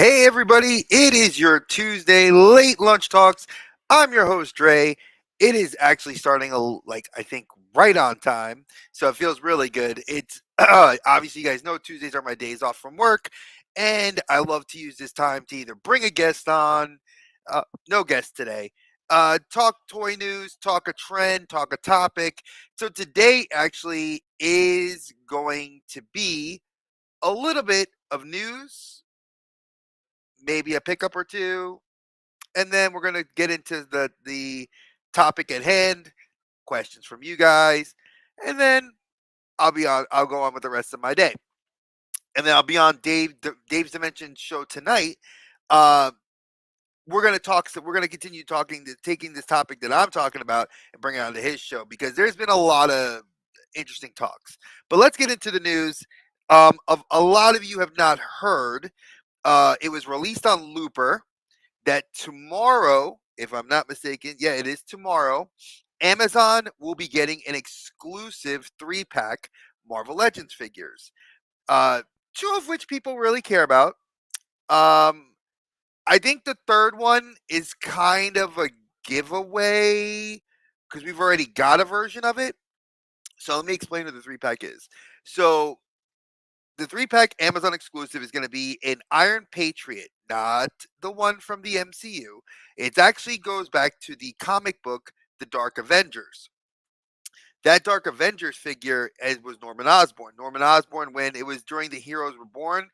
Hey everybody, it is your Tuesday late lunch talks. I'm your host Dre. It is actually starting I think right on time, so it feels really good. It's obviously you guys know Tuesdays are my days off from work, and I love to use this time to either bring a guest on, no guest today, talk toy news, talk a trend, talk a topic. So today actually is going to be a little bit of news, maybe a pickup or two, and then we're gonna get into the topic at hand, questions from you guys, and then I'll go on with the rest of my day, and then I'll be on Dave's Dimension show tonight. Uh, we're gonna talk. So we're gonna continue taking this topic that I'm talking about and bring it onto his show because there's been a lot of interesting talks. But let's get into the news. Of a lot of you have not heard. It was released on Looper that tomorrow, if I'm not mistaken, yeah, it is tomorrow, Amazon will be getting an exclusive 3-pack Marvel Legends figures. Uh, Two of which people really care about. Um, I think the third one is kind of a giveaway because we've already got a version of it. So let me explain what the 3-pack is. So the 3-pack Amazon exclusive is going to be an Iron Patriot, not the one from the MCU. It actually goes back to the comic book, The Dark Avengers. That Dark Avengers figure was Norman Osborn. Norman Osborn, when it was during the Heroes Reborn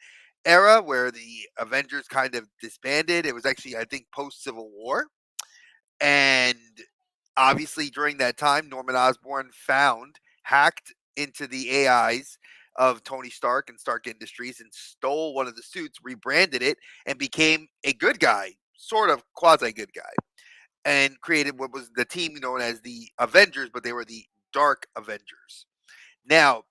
era where the Avengers kind of disbanded, it was actually, I think, post Civil War. And obviously, during that time, Norman Osborn hacked into the AIs of Tony Stark and Stark Industries and stole one of the suits, rebranded it, and became a good guy, sort of quasi good guy, and created what was the team known as the Avengers, but they were the Dark Avengers. Now,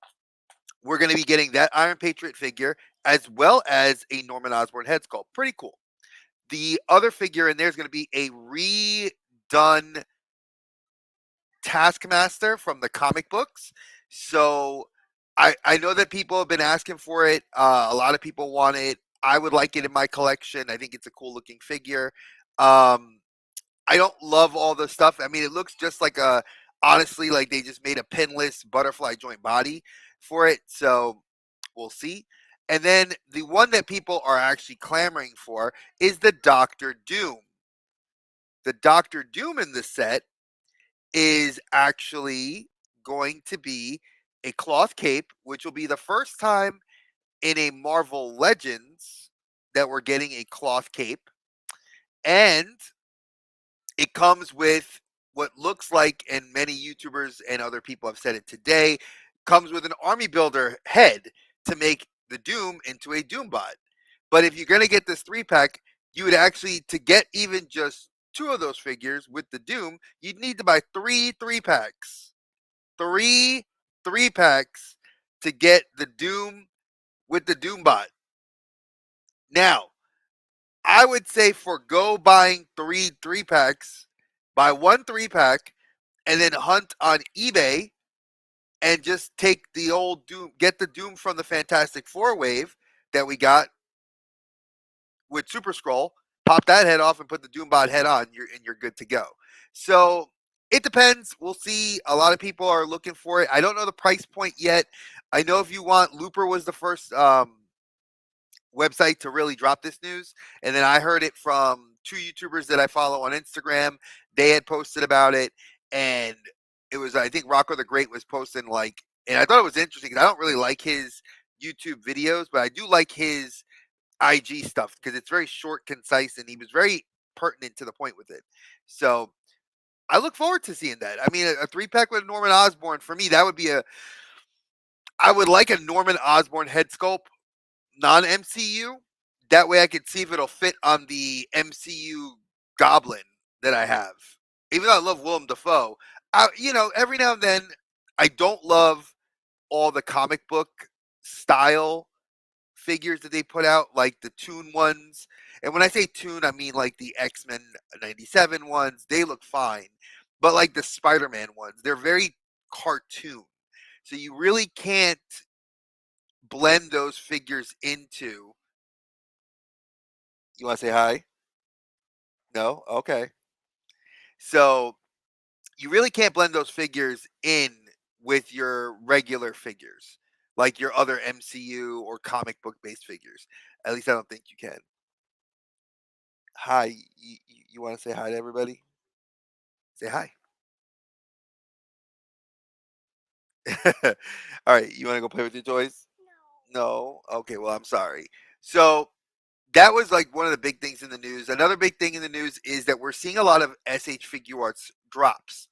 we're going to be getting that Iron Patriot figure as well as a Norman Osborn head sculpt. Pretty cool. The other figure in there is going to be a redone Taskmaster from the comic books. So I know that people have been asking for it. A lot of people want it. I would like it in my collection. I think it's a cool looking figure. Um, I don't love all the stuff. I mean, it looks just like honestly, like they just made a pinless butterfly joint body for it. So we'll see. And then the one that people are actually clamoring for is the Doctor Doom. The Doctor Doom in the set is actually going to be a cloth cape, which will be the first time in a Marvel Legends that we're getting a cloth cape. And it comes with what looks like, and many YouTubers and other people have said it today, comes with an army builder head to make the Doom into a Doombot. But if you're going to get this 3-pack, you would actually, to get even just two of those figures with the Doom, you'd need to buy three packs. Three packs to get the Doom with the Doombot. Now, I would say forgo buying three packs, buy one 3-pack, and then hunt on eBay and just take the old Doom, get the Doom from the Fantastic Four wave that we got with Super Scroll, pop that head off and put the Doombot head on, you're good to go. So it depends. We'll see. A lot of people are looking for it. I don't know the price point yet. I know if you want, Looper was the first website to really drop this news, and then I heard it from two YouTubers that I follow on Instagram. They had posted about it, and it was, I think, Rocco the Great was posting like, and I thought it was interesting because I don't really like his YouTube videos, but I do like his IG stuff because it's very short, concise, and he was very pertinent to the point with it. So I look forward to seeing that. I mean, a 3-pack with Norman Osborn for me, that would be a. I would like a Norman Osborn head sculpt, non MCU. That way, I could see if it'll fit on the MCU Goblin that I have. Even though I love Willem Dafoe, every now and then I don't love all the comic book style figures that they put out, like the Toon ones. And when I say Toon, I mean like the X-Men 97 ones. They look fine. But like the Spider-Man ones, they're very cartoon. So you really can't blend those figures into You want to say hi? No? Okay. So you really can't blend those figures in with your regular figures, like your other MCU or comic book based figures. At least I don't think you can. Hi. You want to say hi to everybody? Say hi. All right. You want to go play with your toys? No. Okay. Well, I'm sorry. So that was like one of the big things in the news. Another big thing in the news is that we're seeing a lot of SH Figure Arts drops.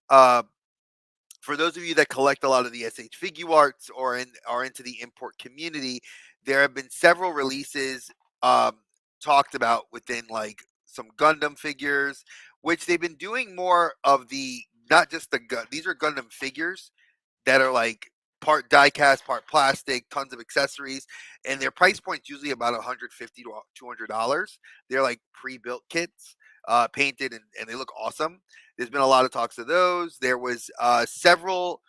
Uh, for those of you that collect a lot of the SH Figure Arts or are into the import community, there have been several releases um, talked about within like some Gundam figures, which they've been doing more of the not just the gun. These are Gundam figures that are like part die-cast, part plastic, tons of accessories, and their price point's usually about 150 to $200. They're like pre-built kits, painted, and they look awesome. There's been a lot of talks of those. There was several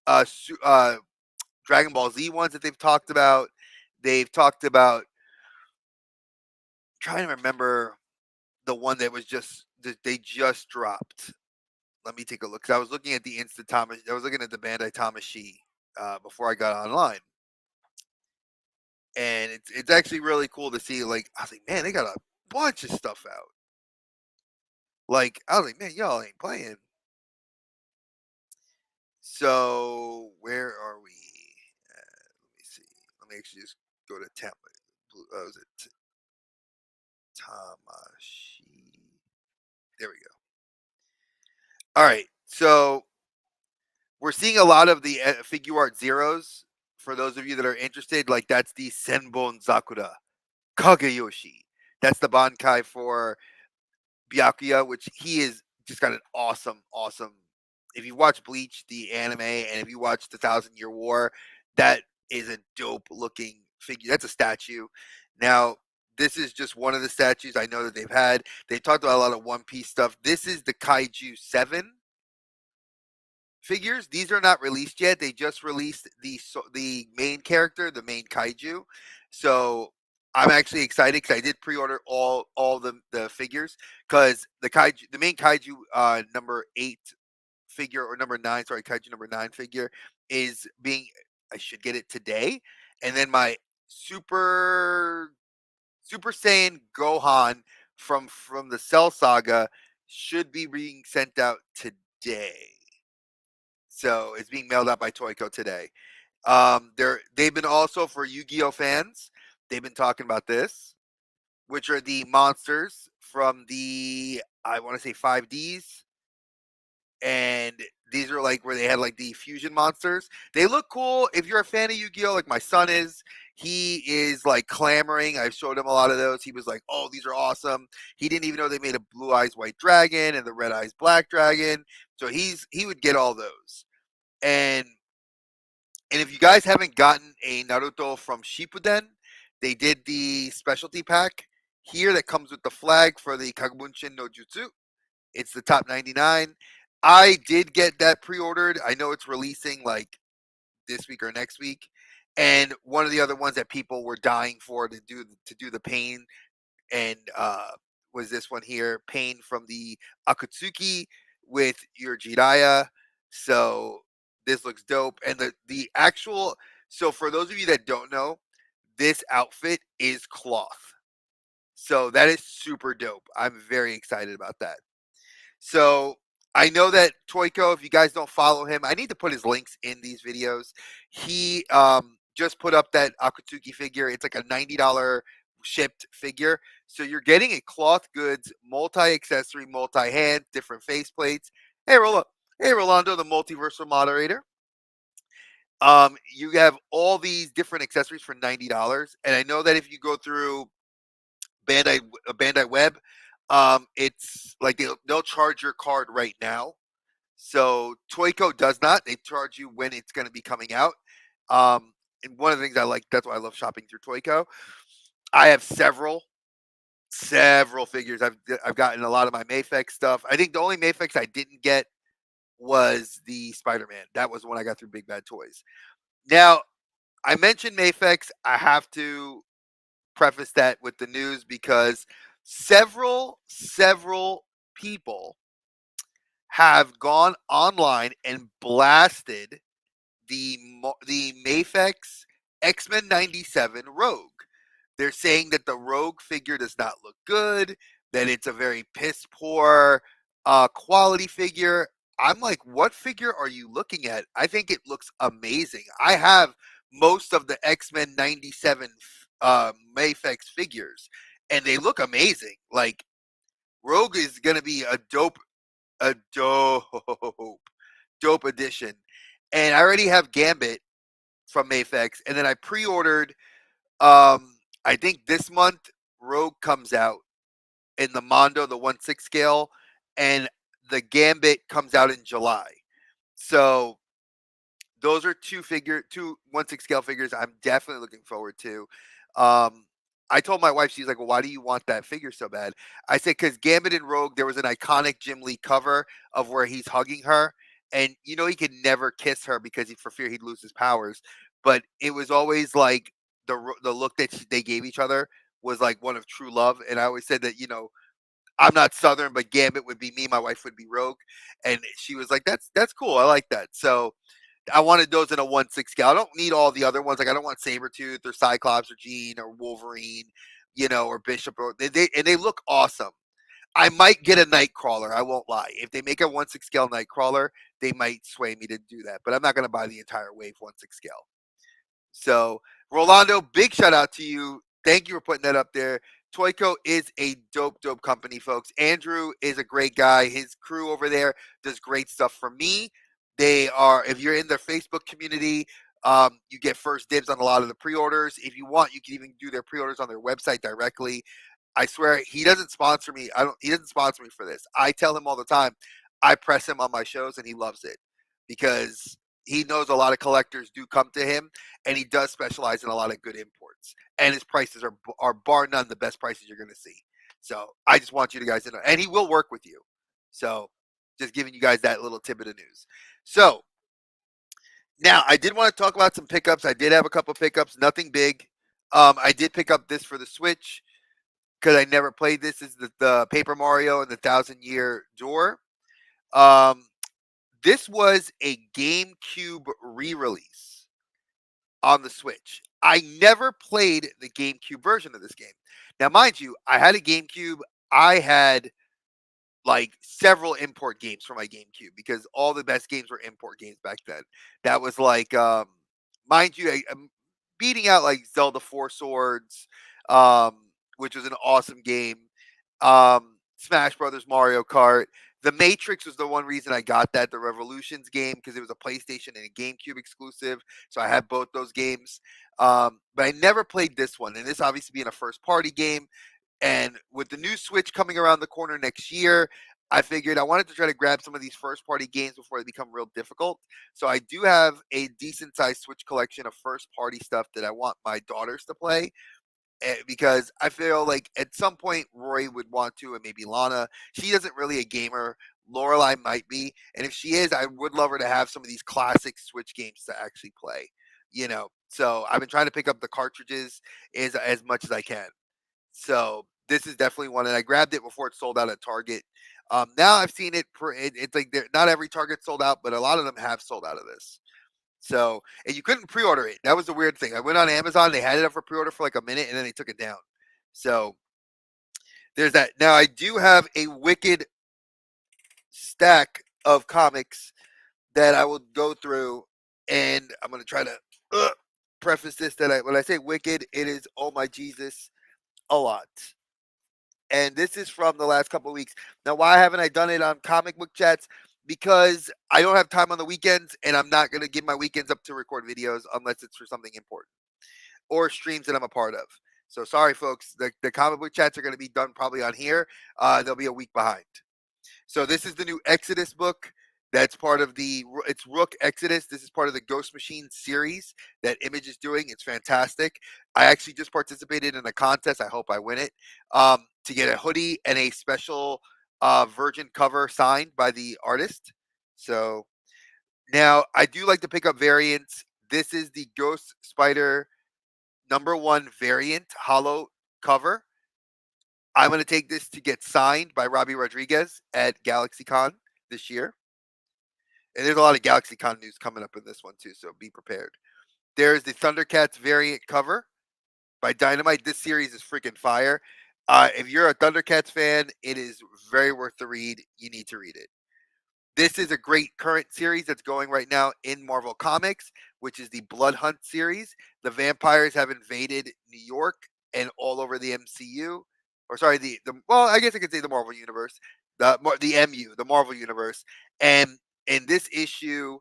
Dragon Ball Z ones that they've talked about. They've talked about trying to remember the one that was just that they just dropped. Let me take a look. 'Cause I was looking at the Instant Thomas. I was looking at the Bandai Tamashii before I got online, and it's actually really cool to see. Like I was like, man, they got a bunch of stuff out. Like I was like, man, y'all ain't playing. So where are we? Let me see. Let me actually just go to was it Tamashii? There we go. All right. So we're seeing a lot of the figure art zeros. For those of you that are interested, like that's the Senbon Zakura Kageyoshi. That's the Bankai for Byakuya, which he is just got an awesome. If you watch Bleach, the anime, and if you watch the Thousand Year War, that is a dope looking figure. That's a statue. Now, this is just one of the statues I know that they've had. They talked about a lot of One Piece stuff. This is the Kaiju 7 figures. These are not released yet. They just released the main character, the main kaiju. So I'm actually excited because I did pre-order all the figures because the main kaiju number 8 figure or number 9, sorry, kaiju number 9 figure is being. I should get it today, and then my super Super Saiyan Gohan from the Cell Saga should be being sent out today. So it's being mailed out by Toyco today. They've been also for Yu-Gi-Oh fans. They've been talking about this, which are the monsters from the I want to say 5Ds, and these are like where they had like the fusion monsters. They look cool. If you're a fan of Yu-Gi-Oh, like my son is, he is like clamoring. I showed him a lot of those. He was like, "Oh, these are awesome." He didn't even know they made a blue eyes white dragon and the red eyes black dragon. So he would get all those. And if you guys haven't gotten a Naruto from Shippuden, they did the specialty pack here that comes with the flag for the Kagebunshin no Jutsu. It's the top 99. I did get that pre-ordered. I know it's releasing like this week or next week. And one of the other ones that people were dying for to do the pain and was this one here, pain from the Akatsuki with your Jiraiya. So this looks dope. And the actual so for those of you that don't know, this outfit is cloth. So that is super dope. I'm very excited about that. So I know that Toyko, if you guys don't follow him, I need to put his links in these videos. He just put up that Akatsuki figure. It's like a $90 shipped figure. So you're getting a cloth goods, multi accessory, multi hand, different face plates. Hey Rolando, the multiversal moderator. You have all these different accessories for $90, and I know that if you go through Bandai Web, it's like they'll charge your card right now. So Toyco does not. They charge you when it's going to be coming out. And one of the things I like, that's why I love shopping through Toyco. I have several figures. I've gotten a lot of my Mayfex stuff. I think the only Mayfex I didn't get was the Spider-Man. That was the one I got through Big Bad Toys. Now, I mentioned Mayfex. I have to preface that with the news because several people have gone online and blasted the Mafex X-Men 97 Rogue. They're saying that the Rogue figure does not look good, that it's a very piss poor quality figure. I'm like, what figure are you looking at? I think it looks amazing. I have most of the X-Men 97 Mafex figures, and they look amazing. Like, Rogue is going to be a dope addition. And I already have Gambit from Mafex, and then I pre-ordered. I think this month Rogue comes out in the Mondo, the 1/6 scale, and the Gambit comes out in July. So those are two 1/6 scale figures I'm definitely looking forward to. Um, I told my wife, she's like, "Well, why do you want that figure so bad?" I said, "Because Gambit and Rogue, there was an iconic Jim Lee cover of where he's hugging her, and he could never kiss her because for fear he'd lose his powers. But it was always like the look that they gave each other was like one of true love. And I always said that I'm not Southern, but Gambit would be me, my wife would be Rogue, and she was like, "That's cool, I like that." So I wanted those in a 1/6 scale. I don't need all the other ones. Like I don't want Sabretooth or Cyclops or Jean or Wolverine, or Bishop. Or they look awesome. I might get a Nightcrawler. I won't lie. If they make a 1/6 scale Nightcrawler, they might sway me to do that. But I'm not going to buy the entire wave 1/6 scale. So Rolando, big shout out to you. Thank you for putting that up there. Toyco is a dope company, folks. Andrew is a great guy. His crew over there does great stuff for me. They are, if you're in their Facebook community, you get first dibs on a lot of the pre-orders. If you want, you can even do their pre-orders on their website directly. I swear he doesn't sponsor me. He doesn't sponsor me for this. I tell him all the time. I press him on my shows and he loves it because he knows a lot of collectors do come to him and he does specialize in a lot of good imports. And his prices are bar none the best prices you're going to see. So I just want you guys to know, and he will work with you. So just giving you guys that little tidbit of news. So now I did want to talk about some pickups. I did have a couple pickups, nothing big. I did pick up this for the Switch because I never played this. Is the Paper Mario and the Thousand-Year Door. This was a GameCube re-release on the Switch. I never played the GameCube version of this game. Now, mind you, I had a GameCube. I had like several import games for my GameCube because all the best games were import games back then. That was like, mind you, I'm beating out like Zelda Four Swords, which was an awesome game. Smash Brothers, Mario Kart. The Matrix was the one reason I got that, the Revolutions game, because it was a PlayStation and a GameCube exclusive. So I had both those games. But I never played this one. And this obviously being a first party game. And with the new Switch coming around the corner next year, I figured I wanted to try to grab some of these first party games before they become real difficult. So I do have a decent sized Switch collection of first party stuff that I want my daughters to play. Because I feel like at some point Roy would want to, and maybe Lana. She isn't really a gamer. Lorelai might be, and if she is, I would love her to have some of these classic Switch games to actually play. So I've been trying to pick up the cartridges as much as I can. So this is definitely one, and I grabbed it before it sold out at Target. Now I've seen it. It's like not every Target sold out, but a lot of them have sold out of this. So, and you couldn't pre-order it. That was the weird thing. I went on Amazon, they had it up for pre-order for like a minute, and then they took it down. So there's that. Now I do have a wicked stack of comics that I will go through, and I'm gonna try to preface this that when I say wicked, it is oh my Jesus, a lot. And this is from the last couple of weeks. Now, why haven't I done it on comic book chats? Because I don't have time on the weekends, and I'm not going to give my weekends up to record videos unless it's for something important or streams that I'm a part of. So sorry, folks. The comic book chats are going to be done probably on here. They'll be a week behind. So this is the new Exodus book. That's part of it's Rook Exodus. This is part of the Ghost Machine series that Image is doing. It's fantastic. I actually just participated in a contest. I hope I win it to get a hoodie and a special Virgin cover signed by the artist. So now I do like to pick up variants. This is the Ghost Spider #1 variant holo cover. I'm going to take this to get signed by Robbie Rodriguez at GalaxyCon this year. And there's a lot of GalaxyCon news coming up in this one too, so be prepared. There's the Thundercats variant cover by Dynamite. This series is freaking fire. If you're a Thundercats fan, it is very worth the read. You need to read it. This is a great current series that's going right now in Marvel Comics, which is the Blood Hunt series. The vampires have invaded New York and all over the MCU, or sorry, the well, I guess I could say the Marvel universe, the MU, the Marvel universe. And in this issue,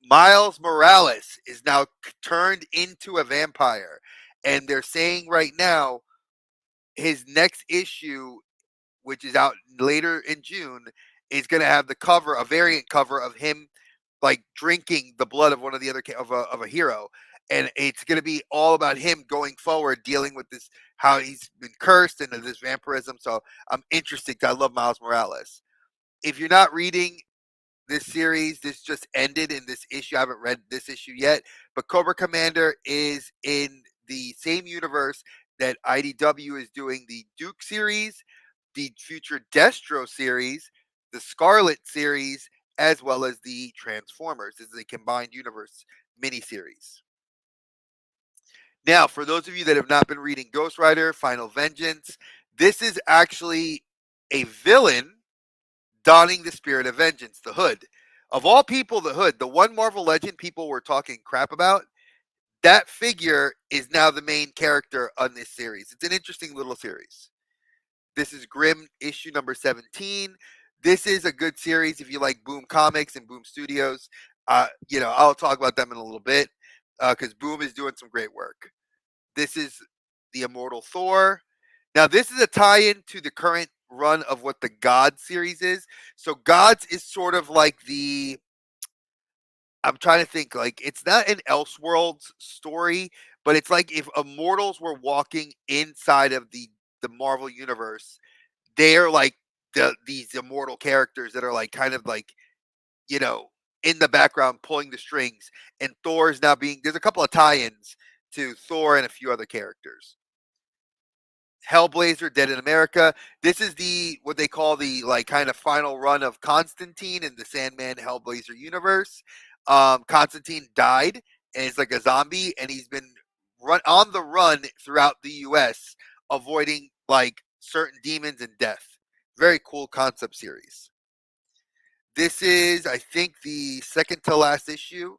Miles Morales is now turned into a vampire, and they're saying right now his next issue, which is out later in June, is going to have the cover, a variant cover of him like drinking the blood of one of the other of a hero, and it's going to be all about him going forward, dealing with this, how he's been cursed and this vampirism. So I'm interested. 'Cause I love Miles Morales. If you're not reading this series, this just ended in this issue. I haven't read this issue yet, but Cobra Commander is in the same universe that IDW is doing the Duke series, the future Destro series, the Scarlet series, as well as the Transformers. This is a combined universe miniseries. Now, for those of you that have not been reading Ghost Rider Final Vengeance, this is actually a villain donning the spirit of vengeance, the Hood. Of all people, the Hood, the one Marvel Legend people were talking crap about, that figure is now the main character on this series. It's an interesting little series. This is Grimm issue number 17. This is a good series if you like Boom Comics and Boom Studios. I'll talk about them in a little bit because Boom is doing some great work. This is the Immortal Thor. Now, this is a tie-in to the current run of what the God series is. So Gods is sort of like I'm trying to think, like, it's not an Elseworlds story, but it's like if Immortals were walking inside of the Marvel universe, they're like these immortal characters that are like kind of like, you know, in the background pulling the strings. And Thor's now being, there's a couple of tie-ins to Thor and a few other characters. Hellblazer, Dead in America. This is what they call the like kind of final run of Constantine in the Sandman Hellblazer universe. Constantine died and is like a zombie, and he's been on the run throughout the U.S. avoiding like certain demons and death. Very cool concept series. This is, I think, the second to last issue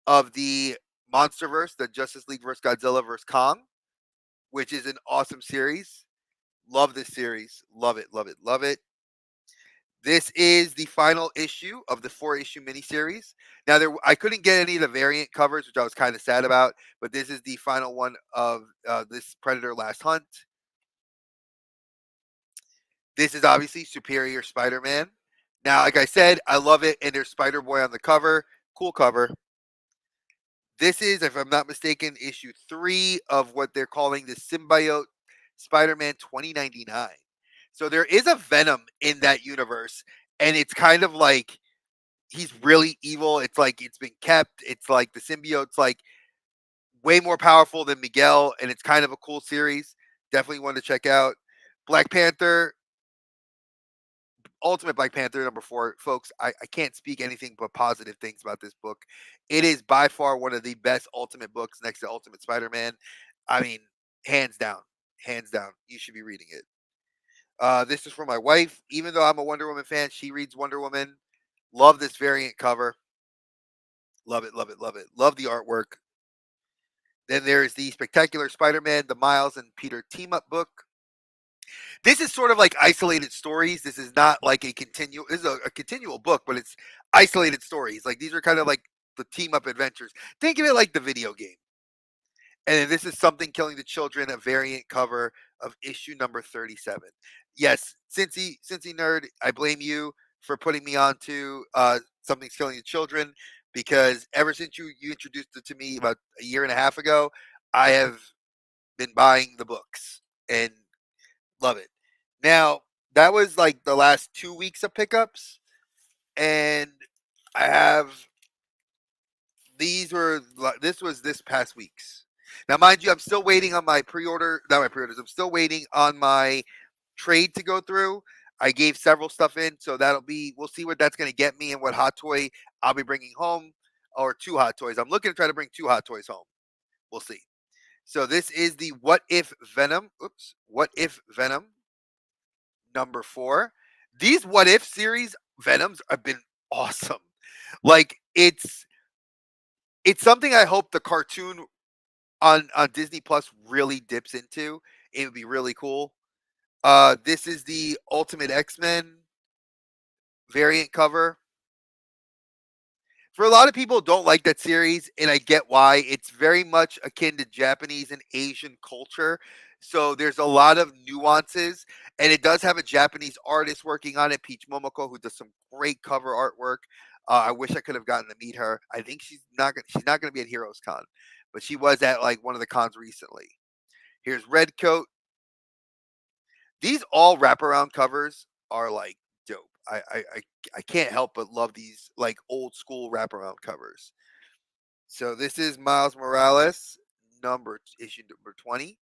of the MonsterVerse, the Justice League vs. Godzilla vs. Kong, which is an awesome series. Love this series. Love it, love it, love it. This is the final issue of the 4-issue miniseries. Now, I couldn't get any of the variant covers, which I was kind of sad about, but this is the final one of this Predator Last Hunt. This is obviously Superior Spider-Man. Now, like I said, I love it, and there's Spider-Boy on the cover. Cool cover. This is, if I'm not mistaken, issue 3 of what they're calling the Symbiote Spider-Man 2099. So there is a Venom in that universe, and it's kind of like he's really evil. It's like it's been kept. It's like the symbiote's like way more powerful than Miguel, and it's kind of a cool series. Definitely one to check out. Black Panther, Ultimate Black Panther #4, folks. I can't speak anything but positive things about this book. It is by far one of the best Ultimate books next to Ultimate Spider-Man. I mean, hands down, hands down. You should be reading it. This is for my wife. Even though I'm a Wonder Woman fan, she reads Wonder Woman. Love this variant cover. Love it, love it, love it. Love the artwork. Then there's the Spectacular Spider-Man, the Miles and Peter team-up book. This is sort of like isolated stories. This is not like a continual. This is a continual book, but it's isolated stories. Like these are kind of like the team-up adventures. Think of it like the video game. And this is Something Killing the Children, a variant cover of issue number 37. Yes, Cincy nerd, I blame you for putting me on to Something's Killing the Children, because ever since you introduced it to me about a year and a half ago, I have been buying the books and love it. Now, that was like the last 2 weeks of pickups, and I have this was this past week's. Now, mind you, I'm still waiting on my pre-order. Not my pre-orders. I'm still waiting on my trade to go through. I gave several stuff in, so that'll be. We'll see what that's going to get me and what hot toy I'll be bringing home, or two hot toys. I'm looking to try to bring two hot toys home. We'll see. So this is the What If Venom. Oops. What If Venom number 4. These What If series Venoms have been awesome. Like it's something I hope the cartoon on Disney Plus really dips into. It would be really cool. This is the Ultimate X-Men variant cover. For a lot of people don't like that series, and I get why. It's very much akin to Japanese and Asian culture. So there's a lot of nuances, and it does have a Japanese artist working on it, Peach Momoko, who does some great cover artwork. I wish I could have gotten to meet her. I think she's not gonna be at Heroes Con, but she was at like one of the cons recently. Here's Red Coat. These all wraparound covers are like dope. I can't help but love these like old school wraparound covers. So this is Miles Morales issue number 20.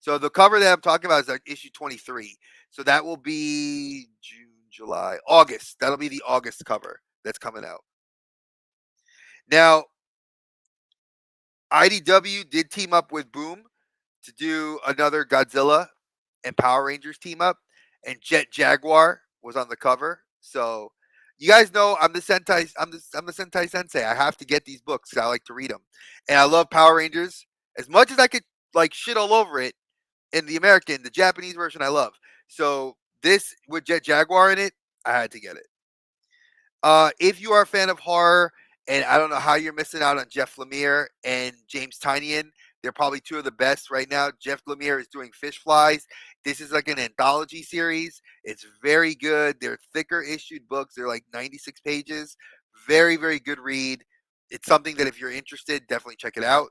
So the cover that I'm talking about is like issue 23. So that will be June, July, August. That'll be the August cover that's coming out. Now, IDW did team up with Boom to do another Godzilla and Power Rangers team up, and Jet Jaguar was on the cover. So you guys know I'm the Sentai. I'm the Sentai Sensei. I have to get these books 'cause I like to read them, and I love Power Rangers as much as I could like shit all over it. In the Japanese version, I love. So this with Jet Jaguar in it, I had to get it. If you are a fan of horror, and I don't know how you're missing out on Jeff Lemire and James Tynion, they're probably two of the best right now. Jeff Lemire is doing Fish Flies. This is like an anthology series. It's very good. They're thicker issued books. They're like 96 pages. Very, very good read. It's something that if you're interested, definitely check it out.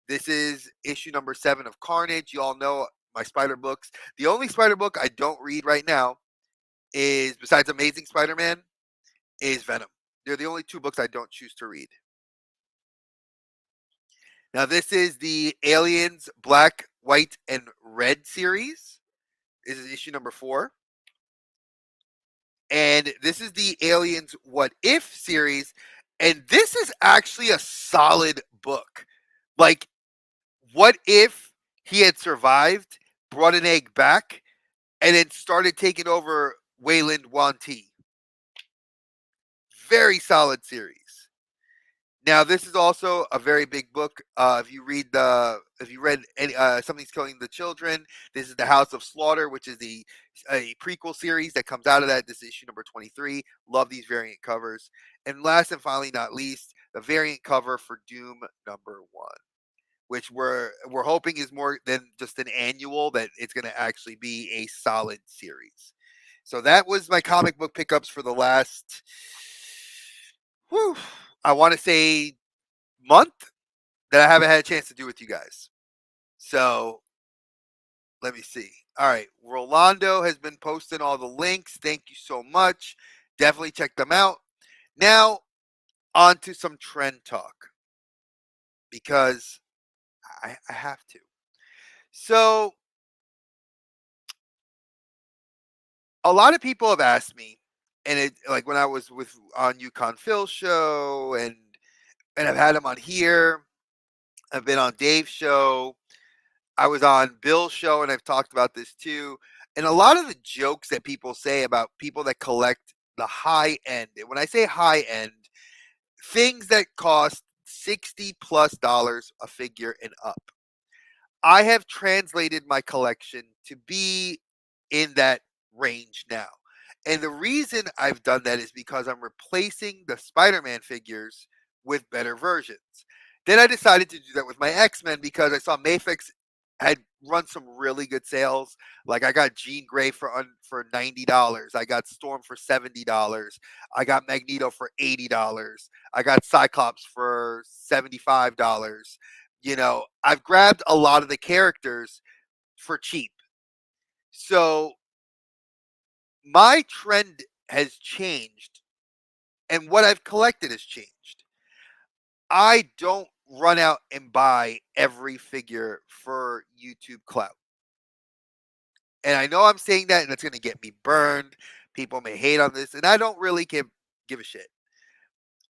This is issue number 7 of Carnage. You all know my Spider books. The only Spider book I don't read right now is, besides Amazing Spider-Man, is Venom. They're the only two books I don't choose to read. Now, this is the Aliens Black, White, and Red series. This is issue number 4. And this is the Aliens What If series. And this is actually a solid book. Like, what if he had survived, brought an egg back, and then started taking over Wayland Wanti? Very solid series. Now, this is also a very big book. If you read any, Something's Killing the Children, this is the House of Slaughter, which is a prequel series that comes out of that. This is issue number 23. Love these variant covers. And last and finally, not least, the variant cover for Doom number 1, which we're hoping is more than just an annual. That it's going to actually be a solid series. So that was my comic book pickups for the last. Whew, I want to say month that I haven't had a chance to do with you guys. So let me see. All right. Rolando has been posting all the links. Thank you so much. Definitely check them out. Now, on to some trend talk because I have to. So, a lot of people have asked me, and it like when I was with on Yukon Phil show, and I've had him on here. I've been on Dave's show. I was on Bill's show, and I've talked about this too. And a lot of the jokes that people say about people that collect the high end, and when I say high end, things that cost $60+ a figure and up. I have translated my collection to be in that range now. And the reason I've done that is because I'm replacing the Spider Man figures with better versions. Then I decided to do that with my X Men because I saw Mafex had run some really good sales. Like I got Jean Grey for $90. I got Storm for $70. I got Magneto for $80. I got Cyclops for $75. I've grabbed a lot of the characters for cheap. So my trend has changed and what I've collected has changed. I don't run out and buy every figure for YouTube clout. And I know I'm saying that and it's going to get me burned. People may hate on this and I don't really give a shit.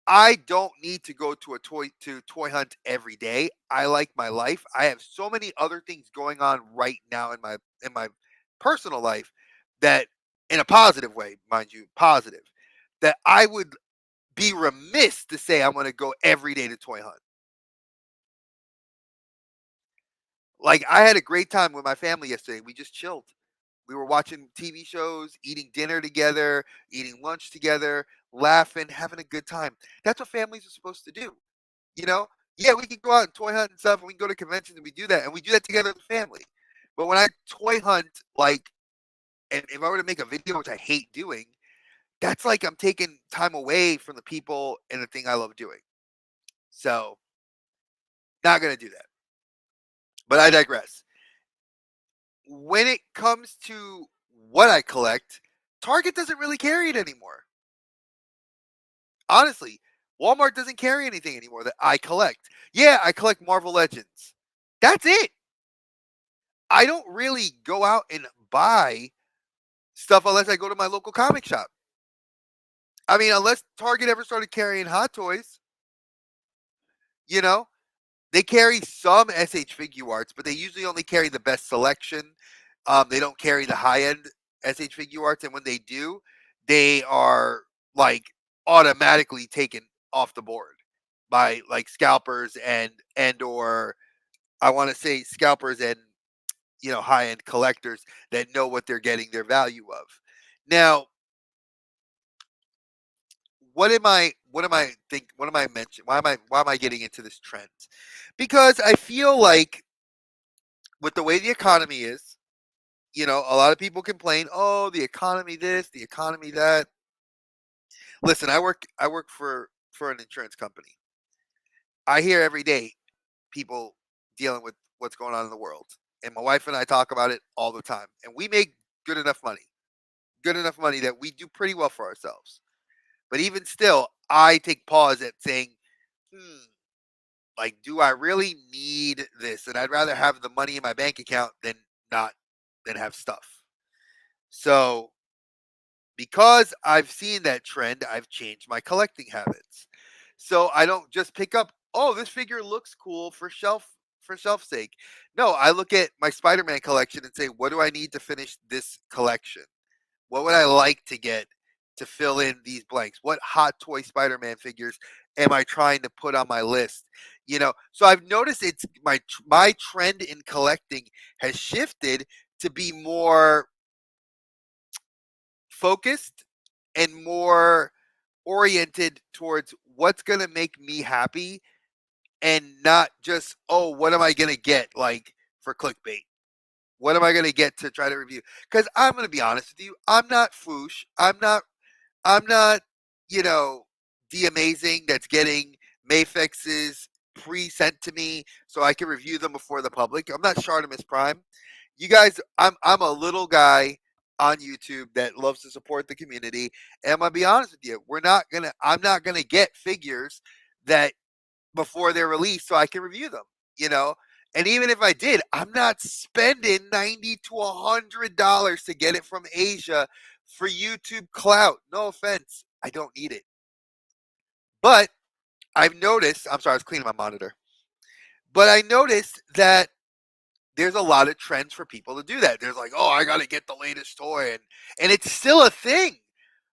I don't need to go to a toy hunt every day. I like my life. I have so many other things going on right now in my personal life that in a positive way, mind you, positive, that I would be remiss to say I'm going to go every day to toy hunt. Like I had a great time with my family yesterday. We just chilled. We were watching TV shows, eating dinner together, eating lunch together, laughing, having a good time. That's what families are supposed to do. You know, yeah, we can go out and toy hunt and stuff, and we can go to conventions and we do that, and we do that together as a family. But when I toy hunt, like, and if I were to make a video, which I hate doing, that's like I'm taking time away from the people and the thing I love doing. So, not gonna do that. But I digress. When it comes to what I collect, Target doesn't really carry it anymore. Honestly, Walmart doesn't carry anything anymore that I collect. Yeah, I collect Marvel Legends. That's it. I don't really go out and buy stuff unless I go to my local comic shop. I mean, unless Target ever started carrying Hot Toys, you know, they carry some SH Figure Arts, but they usually only carry the best selection. They don't carry the high end SH Figure Arts, and when they do, they are like automatically taken off the board by like scalpers and or I want to say scalpers and high end collectors that know what they're getting their value of. Now, what am I mentioning? Why am I getting into this trend? Because I feel like with the way the economy is, a lot of people complain, "Oh, the economy this, the economy that." Listen, I work for an insurance company. I hear every day people dealing with what's going on in the world. And my wife and I talk about it all the time. And we make good enough money. Good enough money that we do pretty well for ourselves. But even still, I take pause at saying, hmm, like, do I really need this? And I'd rather have the money in my bank account not than have stuff. So because I've seen that trend, I've changed my collecting habits. So I don't just pick up, oh, this figure looks cool for shelf sake. No, I look at my Spider-Man collection and say, what do I need to finish this collection? What would I like to get to fill in these blanks? What hot toy Spider-Man figures am I trying to put on my list? So I've noticed it's my trend in collecting has shifted to be more focused and more oriented towards what's going to make me happy and not just, oh, what am I going to get like for clickbait? What am I going to get to try to review? Because I'm going to be honest with you, I'm not Foosh. I'm not, you know, the amazing that's getting Mayfixes pre-sent to me so I can review them before the public. I'm not Shartimus Prime. You guys, I'm a little guy on YouTube that loves to support the community. And I'm gonna be honest with you, I'm not gonna get figures that before they're released so I can review them, you know. And even if I did, I'm not spending $90 to $100 to get it from Asia for YouTube clout. No offense, I don't need it. But I've noticed. I'm sorry, I was cleaning my monitor. But I noticed that there's a lot of trends for people to do that. There's like, oh, I gotta get the latest toy, and it's still a thing.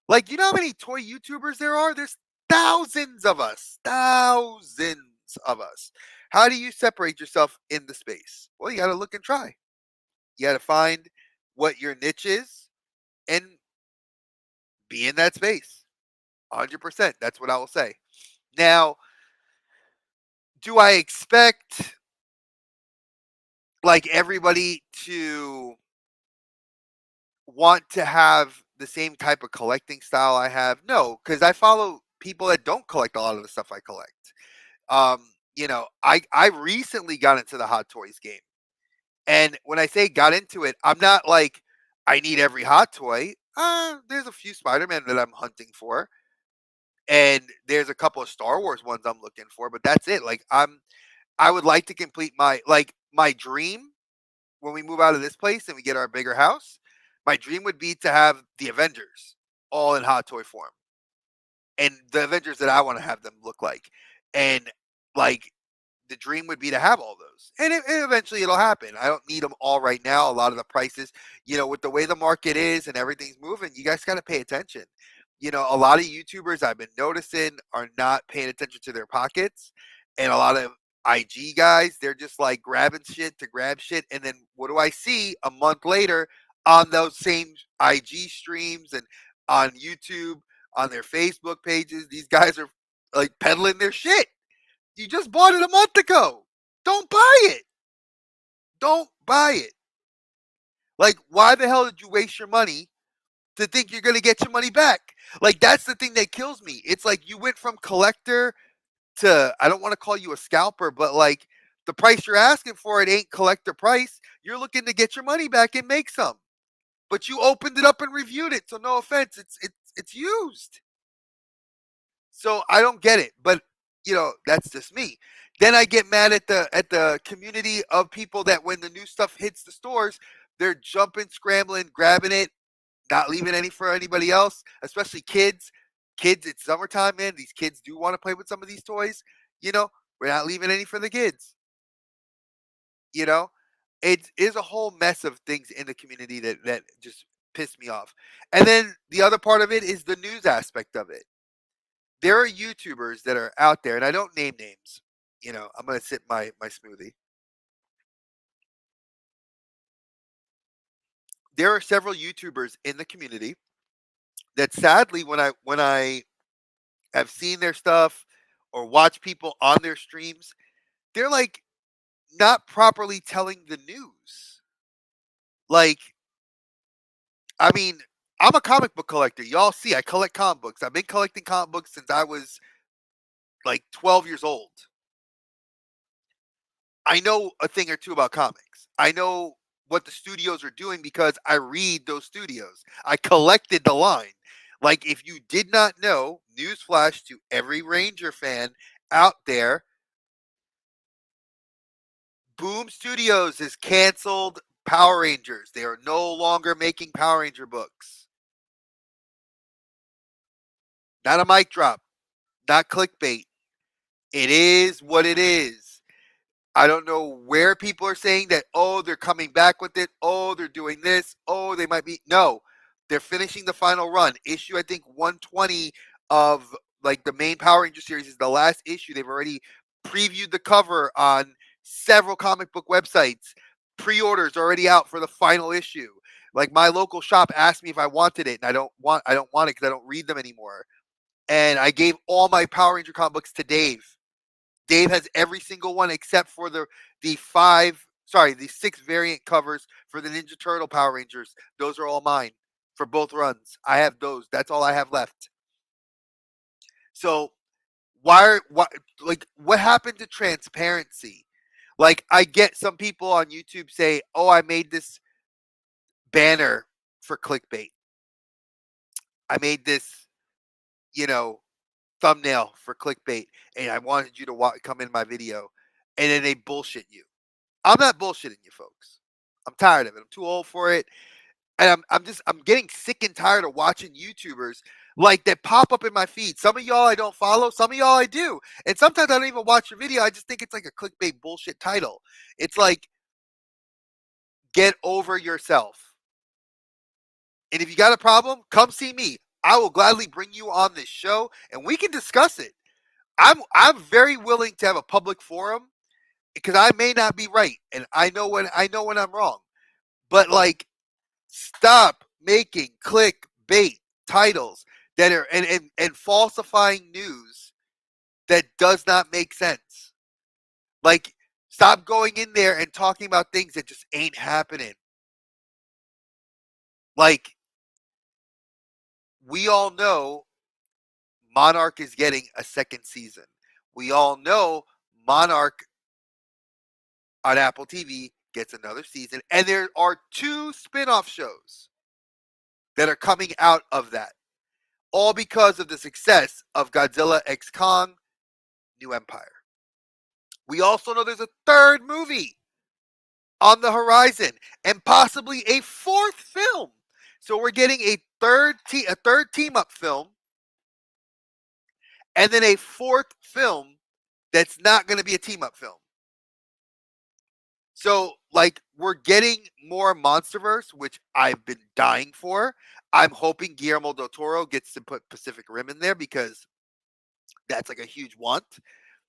Like, you know how many toy YouTubers there are? There's thousands of us. Thousands of us. How do you separate yourself in the space? Well, you gotta look and try. You gotta find what your niche is and be in that space. 100%. That's what I will say. Now, do I expect like everybody to want to have the same type of collecting style I have? No, because I follow people that don't collect a lot of the stuff I collect. I recently got into the Hot Toys game, and when I say got into it, I'm not like I need every Hot Toy. There's a few Spider-Man that I'm hunting for, and there's a couple of Star Wars ones I'm looking for, but that's it. Like I would like to complete my dream when we move out of this place and we get our bigger house. My dream would be to have the Avengers all in hot toy form, and the Avengers that I want to have them look like, and like the dream would be to have all those, and eventually it'll happen. I don't need them all right now. A lot of the prices, with the way the market is and everything's moving, you guys got to pay attention. A lot of YouTubers I've been noticing are not paying attention to their pockets, and a lot of IG guys, they're just like grabbing shit to grab shit, and then what do I see a month later on those same IG streams and on YouTube, on their Facebook pages? These guys are like peddling their shit. You just bought it a month ago. Don't buy it. Don't buy it. Like, why the hell did you waste your money to think you're going to get your money back? Like, that's the thing that kills me. It's like you went from collector to, I don't want to call you a scalper, but like the price you're asking for it ain't collector price. You're looking to get your money back and make some. But you opened it up and reviewed it. So no offense, it's used. So I don't get it, but that's just me. Then I get mad at the community of people that when the new stuff hits the stores, they're jumping, scrambling, grabbing it, not leaving any for anybody else, especially kids. Kids, it's summertime, man. These kids do want to play with some of these toys. We're not leaving any for the kids. You know, it is a whole mess of things in the community that just piss me off. And then the other part of it is the news aspect of it. There are YouTubers that are out there, and I don't name names. I'm gonna sip my smoothie. There are several YouTubers in the community that sadly when I have seen their stuff or watch people on their streams, they're like not properly telling the news. Like, I mean, I'm a comic book collector. Y'all see, I collect comic books. I've been collecting comic books since I was like 12 years old. I know a thing or two about comics. I know what the studios are doing because I read those studios. I collected the line. Like, if you did not know, newsflash to every Ranger fan out there, Boom Studios has canceled Power Rangers. They are no longer making Power Ranger books. Not a mic drop, not clickbait. It is what it is. I don't know where people are saying that, oh, they're coming back with it. Oh, they're doing this. Oh, they might be. No, they're finishing the final run. Issue, I think, 120 of like the main Power Ranger series is the last issue. They've already previewed the cover on several comic book websites. Pre-orders already out for the final issue. Like, my local shop asked me if I wanted it, and I don't want it because I don't read them anymore. And I gave all my Power Ranger comic books to Dave. Dave has every single one except for the 6 variant covers for the Ninja Turtle Power Rangers. Those are all mine for both runs. I have those. That's all I have left. So why like what happened to transparency? Like, I get some people on YouTube say, "Oh, I made this banner for clickbait. I made this, you know, thumbnail for clickbait, and I wanted you to come in my video," and then they bullshit you. I'm not bullshitting you, folks. I'm tired of it. I'm too old for it, and I'm getting sick and tired of watching YouTubers like that pop up in my feed. Some of y'all I don't follow, some of y'all I do, and sometimes I don't even watch your video. I just think it's like a clickbait bullshit title. It's like, get over yourself. And if you got a problem, come see me. I will gladly bring you on this show, and we can discuss it. I'm very willing to have a public forum because I may not be right, and I know when I'm wrong. But like, stop making clickbait titles that are and falsifying news that does not make sense. Like, stop going in there and talking about things that just ain't happening. Like, we all know Monarch is getting a second season. We all know Monarch on Apple TV gets another season, and there are 2 spin-off shows that are coming out of that. all because of the success of Godzilla X Kong New Empire. We also know there's a third movie on the horizon and possibly a fourth film. So we're getting a third team up film and then a fourth film that's not going to be a team up film. So like we're getting more MonsterVerse, which I've been dying for. I'm hoping Guillermo del Toro gets to put Pacific Rim in there because that's like a huge want.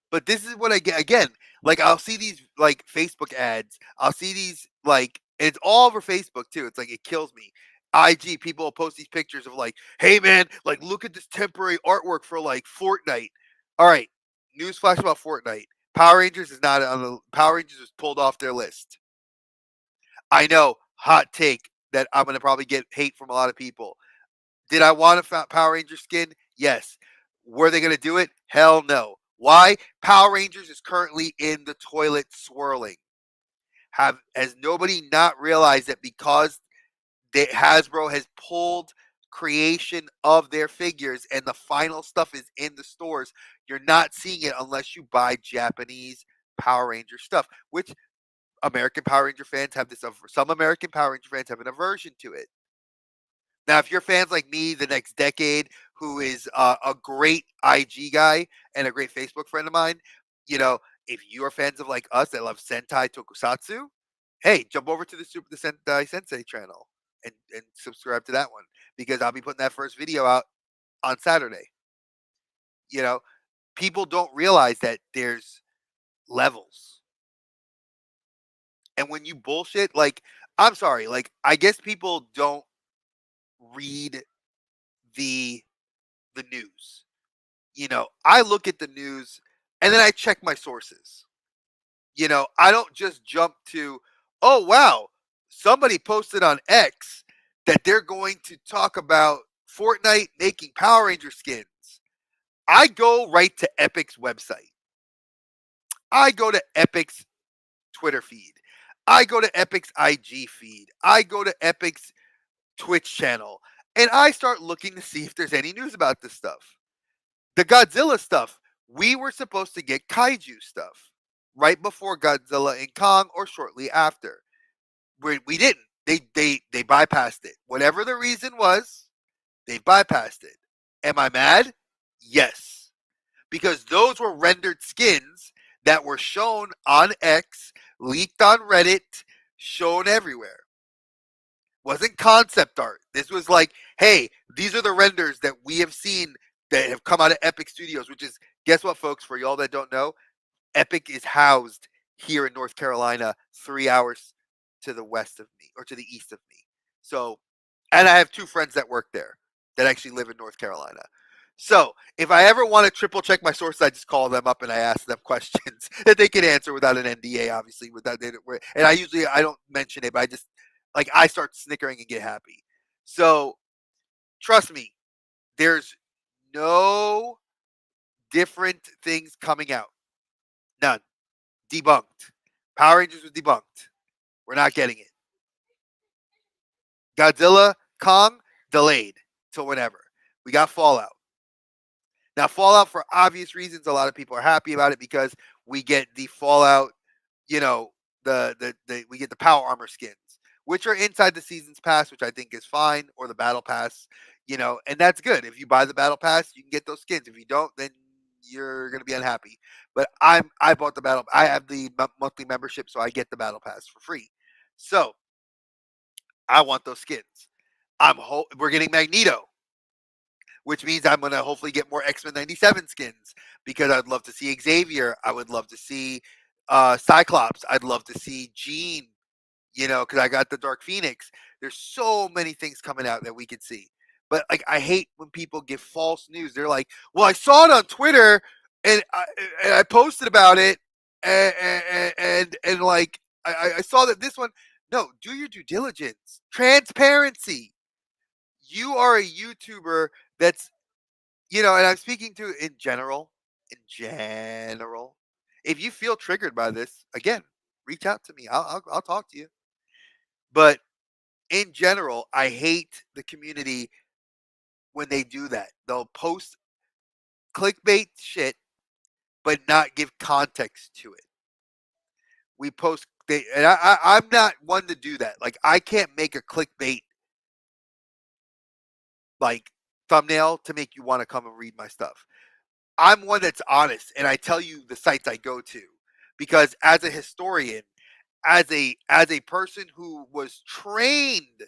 But this is what I get again. Like I'll see these like Facebook ads. I'll see these like it's all over Facebook too. It's like it kills me. IG people will post these pictures of like, hey man, like look at this temporary artwork for like Fortnite. All right, newsflash about Fortnite. Power Rangers is not on the Power Rangers is pulled off their list. I know, hot take that I'm gonna probably get hate from a lot of people. Did I want a Power Ranger skin? Yes. Were they going to do it? Hell no. Why? Power Rangers is currently in the toilet swirling. Has nobody not realized that because Hasbro has pulled creation of their figures and the final stuff is in the stores, you're not seeing it unless you buy Japanese Power Ranger stuff, which American Power Ranger fans have this. Some American Power Ranger fans have an aversion to it. Now, if you're fans like me, the next decade, who is a great IG guy and a great Facebook friend of mine, if you are fans of like us that love Sentai Tokusatsu, hey, jump over to the Sentai Sensei channel and subscribe to that one because I'll be putting that first video out on Saturday. You know, people don't realize that there's levels. And when you bullshit, like, I'm sorry, like, I guess people don't read the news. I look at the news and then I check my sources. I don't just jump to, oh wow, somebody posted on X that they're going to talk about Fortnite making Power Ranger skins. I go right to Epic's website. I go to Epic's Twitter feed. I go to Epic's IG feed. I go to Epic's Twitch channel. And I start looking to see if there's any news about this stuff. The Godzilla stuff, we were supposed to get kaiju stuff right before Godzilla and Kong or shortly after. We didn't. They bypassed it. Whatever the reason was, they bypassed it. Am I mad? Yes. Because those were rendered skins that were shown on X, leaked on Reddit, shown everywhere. Wasn't concept art. This was like, hey, these are the renders that we have seen that have come out of Epic Studios, which is, guess what, folks, for y'all that don't know, Epic is housed here in North Carolina, 3 hours to the west of me or to the east of me. So, and I have two friends that work there that actually live in North Carolina. So, if I ever want to triple check my sources, I just call them up and I ask them questions that they can answer without an NDA, obviously. And I don't mention it, but I just like I start snickering and get happy. So, trust me, there's no different things coming out. None. Debunked. Power Rangers was debunked. We're not getting it. Godzilla, Kong, delayed till whenever. We got Fallout. Now, Fallout, for obvious reasons, a lot of people are happy about it because we get the Fallout, we get the Power Armor skins, which are inside the Season's Pass, which I think is fine, or the Battle Pass, and that's good. If you buy the Battle Pass, you can get those skins. If you don't, then you're going to be unhappy. But I bought the Battle. I have the monthly membership, so I get the Battle Pass for free. So I want those skins. We're getting Magneto, which means I'm going to hopefully get more X-Men 97 skins because I'd love to see Xavier. I would love to see Cyclops. I'd love to see Jean, because I got the Dark Phoenix. There's so many things coming out that we could see. But like, I hate when people give false news. They're like, well, I saw it on Twitter and I posted about it and like, I saw that this one. No, do your due diligence. Transparency. You are a YouTuber that's, and I'm speaking to in general. If you feel triggered by this, again, reach out to me. I'll talk to you. But in general, I hate the community when they do that. They'll post clickbait shit, but not give context to it. We post they and I'm not one to do that. Like I can't make a clickbait like thumbnail to make you want to come and read my stuff. I'm one that's honest and I tell you the sites I go to because as a historian, as a person who was trained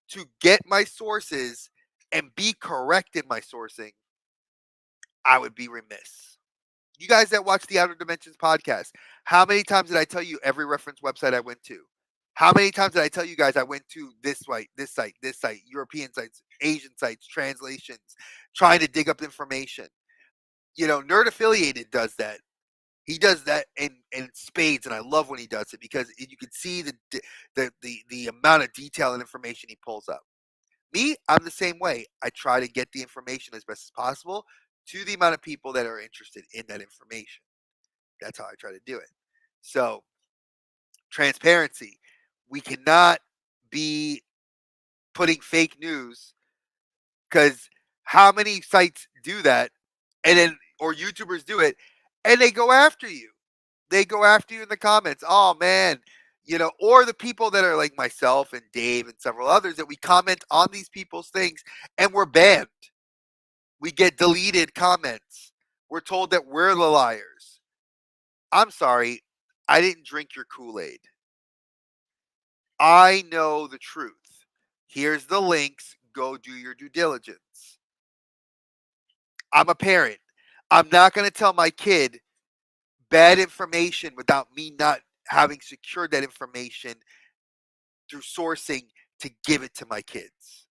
to get my sources and be correct in my sourcing, I would be remiss. You guys that watch the Outer Dimensions podcast, how many times did I tell you every reference website I went to? How many times did I tell you guys I went to this site, European sites, Asian sites, translations, trying to dig up information? Nerd Affiliated does that. He does that in spades, and I love when he does it because you can see the amount of detail and information he pulls up. Me, I'm the same way. I try to get the information as best as possible to the amount of people that are interested in that information. That's how I try to do it. So, transparency. We cannot be putting fake news because how many sites do that and then or YouTubers do it and they go after you. They go after you in the comments. Oh man, or the people that are like myself and Dave and several others that we comment on these people's things and we're banned. We get deleted comments. We're told that we're the liars. I'm sorry. I didn't drink your Kool-Aid. I know the truth. Here's the links. Go do your due diligence. I'm a parent. I'm not going to tell my kid bad information without me not having secured that information through sourcing to give it to my kids.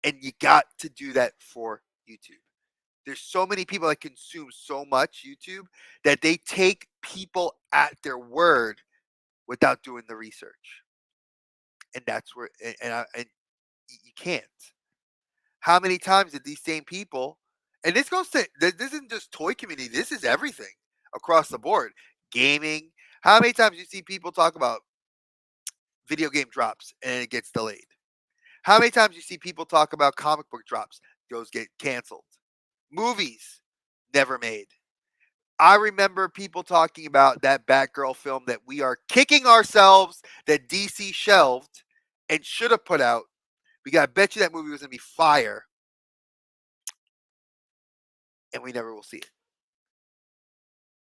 And you got to do that for YouTube. There's so many people that consume so much YouTube that they take people at their word without doing the research. And that's where and you can't. How many times did these same people, and this goes to this isn't just toy community, this is everything across the board. Gaming. How many times you see people talk about video game drops and it gets delayed? How many times you see people talk about comic book drops, those get canceled? Movies never made. I remember people talking about that Batgirl film that we are kicking ourselves that DC shelved and should have put out. Because I bet you that movie was going to be fire. And we never will see it.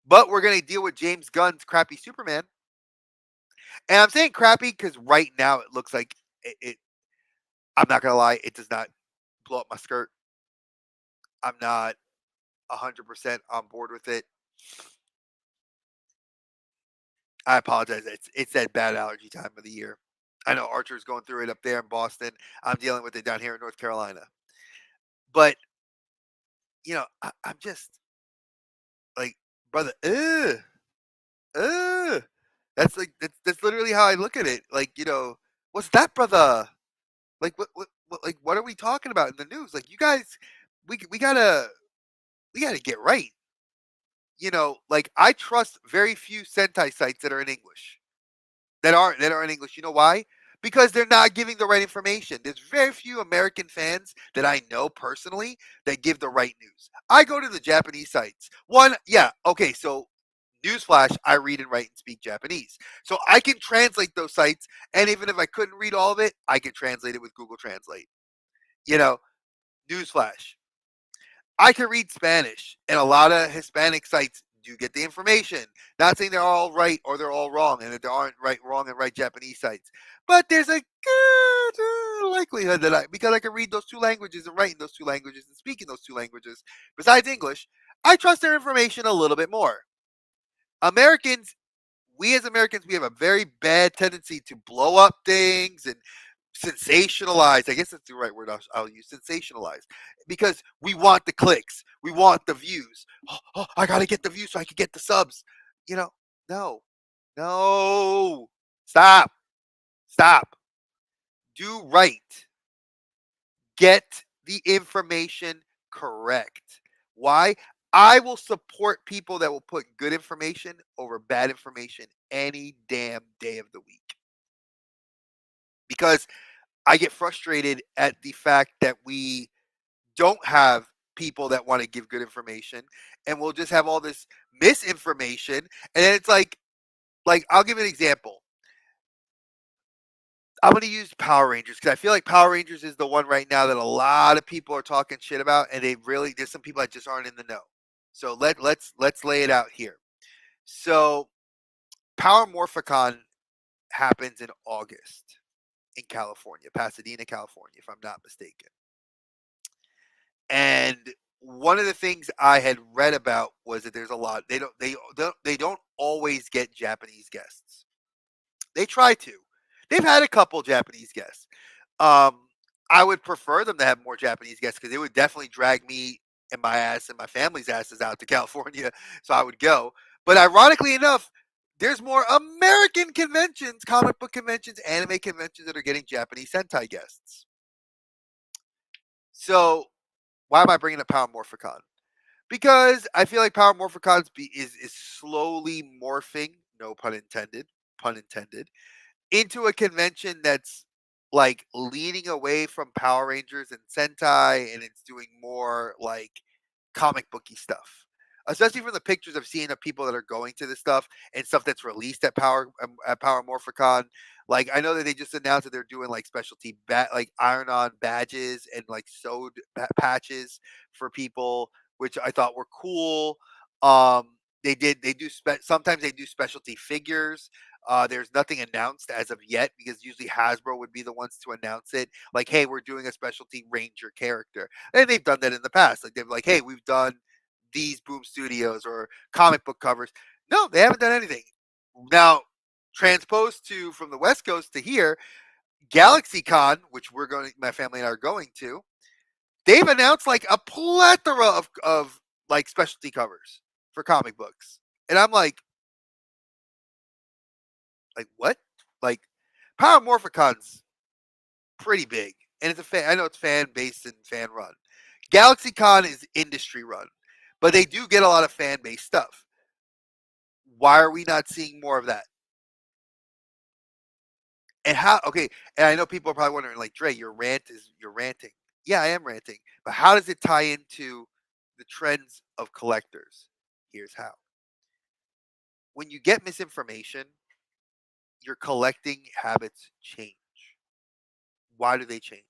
But we're going to deal with James Gunn's crappy Superman. And I'm saying crappy because right now it looks like I'm not going to lie, it does not blow up my skirt. I'm not 100% on board with it. I apologize. It's that bad allergy time of the year. I know Archer's going through it up there in Boston. I'm dealing with it down here in North Carolina. But, I'm just like, brother, ugh. That's literally how I look at it. Like, what's that, brother? Like, what are we talking about in the news? Like, you guys, we gotta get right. Like I trust very few Sentai sites that are in English. That are in English. You know why? Because they're not giving the right information. There's very few American fans that I know personally that give the right news. I go to the Japanese sites. One, yeah, okay, so newsflash, I read and write and speak Japanese. So I can translate those sites, and even if I couldn't read all of it, I could translate it with Google Translate. You know, newsflash. I can read Spanish, and a lot of Hispanic sites do get the information. Not saying they're all right or they're all wrong, and that there aren't right, wrong, and right Japanese sites. But there's a good likelihood that because I can read those two languages and write in those two languages and speak in those two languages, besides English, I trust their information a little bit more. Americans, we as Americans, we have a very bad tendency to blow up things and sensationalize. I guess that's the right word I'll use. Sensationalize, because we want the clicks, we want the views. Oh, I gotta get the views so I can get the subs. No, no, stop. Do right. Get the information correct. Why? I will support people that will put good information over bad information any damn day of the week. Because I get frustrated at the fact that we don't have people that want to give good information, and we'll just have all this misinformation. And then it's like I'll give an example. I'm going to use Power Rangers because I feel like Power Rangers is the one right now that a lot of people are talking shit about, and there's some people that just aren't in the know. So let's lay it out here. So Power Morphicon happens in August in California, Pasadena, California, if I'm not mistaken. And one of the things I had read about was that there's a lot they don't always get Japanese guests. They try to. They've had a couple Japanese guests. Um, I would prefer them to have more Japanese guests because it would definitely drag me and my ass and my family's asses out to California, so I would go. But ironically enough, there's more American conventions, comic book conventions, anime conventions that are getting Japanese Sentai guests. So why am I bringing up Power Morphicon? Because I feel like Power Morphicon is slowly morphing, no pun intended, into a convention that's like leaning away from Power Rangers and Sentai, and it's doing more like comic booky stuff. Especially from the pictures I've seen of people that are going to this stuff and stuff that's released at Power Morphicon. Like I know that they just announced that they're doing like specialty like iron on badges and like sewed patches for people, which I thought were cool. Sometimes they do specialty figures. There's nothing announced as of yet because usually Hasbro would be the ones to announce it. Like, hey, we're doing a specialty Ranger character, and they've done that in the past. Like they're like, hey, we've done these Boom Studios or comic book covers. No, they haven't done anything. Now, transposed to from the West Coast to here, GalaxyCon, which my family and I are going to, they've announced like a plethora of like specialty covers for comic books, and I'm like what? Like Power Morphicon's pretty big, and it's a fan. I know it's fan based and fan run. GalaxyCon is industry run, but they do get a lot of fan based stuff. Why are we not seeing more of that? And how? Okay, and I know people are probably wondering, like, Dre, you're ranting. Yeah, I am ranting, but how does it tie into the trends of collectors? Here's how: when you get misinformation, your collecting habits change. Why do they change?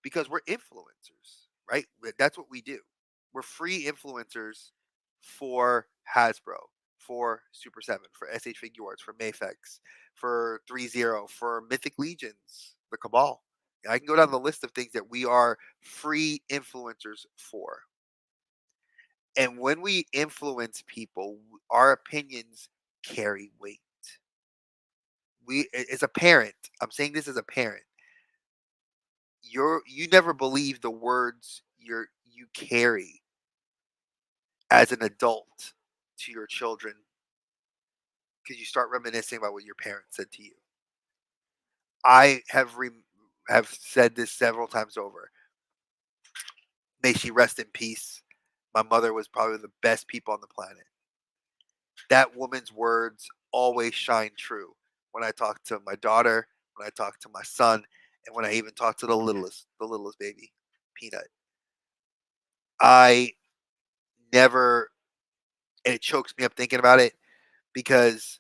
Because we're influencers, right? That's what we do. We're free influencers for Hasbro, for Super 7, for SH Figuarts, for Mafex, for 3-0, for Mythic Legions, the Cabal. I can go down the list of things that we are free influencers for. And when we influence people, our opinions carry weight. As a parent, I'm saying this as a parent, you never believe the words you carry as an adult to your children because you start reminiscing about what your parents said to you. I have said this several times over. May she rest in peace. My mother was probably the best people on the planet. That woman's words always shine true when I talk to my daughter, when I talk to my son, and when I even talk to the littlest baby, Peanut. I never, and it chokes me up thinking about it because